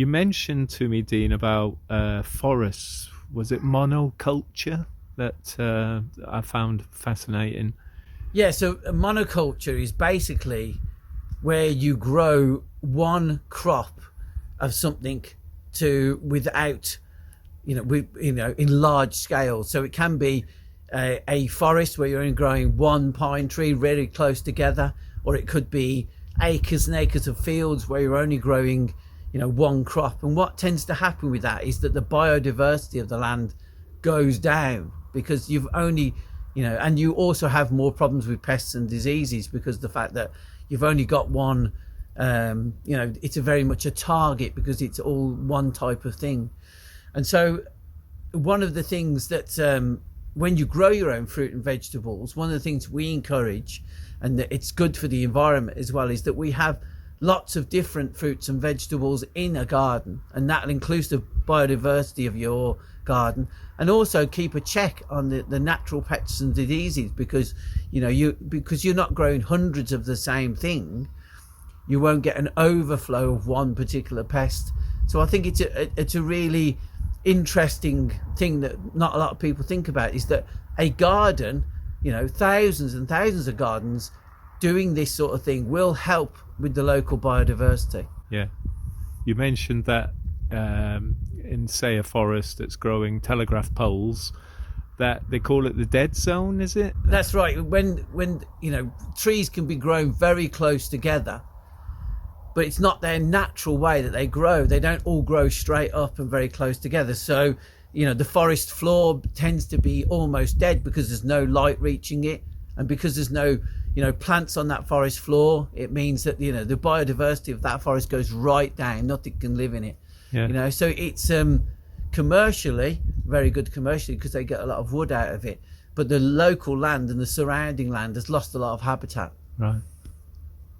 You mentioned to me, Dean, about forests. Was it monoculture that I found fascinating? Yeah, so a monoculture is basically where you grow one crop of something without, in large scale. So it can be a forest where you're only growing one pine tree really close together, or it could be acres and acres of fields where you're only growing, one crop. And what tends to happen with that is that the biodiversity of the land goes down because you've only, and you also have more problems with pests and diseases because the fact that you've only got one, it's very much a target because it's all one type of thing. And so one of the things that when you grow your own fruit and vegetables, one of the things we encourage, and that it's good for the environment as well, is that we have lots of different fruits and vegetables in a garden, and that'll include the biodiversity of your garden, and also keep a check on the natural pests and diseases because because you're not growing hundreds of the same thing, you won't get an overflow of one particular pest. So I think it's a really interesting thing that not a lot of people think about, is that a garden, thousands and thousands of gardens doing this sort of thing will help with the local biodiversity. Yeah. You mentioned that in, say, a forest that's growing telegraph poles, that they call it the dead zone, is it? That's right. When trees can be grown very close together, but it's not their natural way that they grow. They don't all grow straight up and very close together. So, the forest floor tends to be almost dead because there's no light reaching it. And because there's no, plants on that forest floor, it means that, the biodiversity of that forest goes right down. Nothing can live in it. Yeah. So it's commercially, very good commercially because they get a lot of wood out of it. But the local land and the surrounding land has lost a lot of habitat. Right.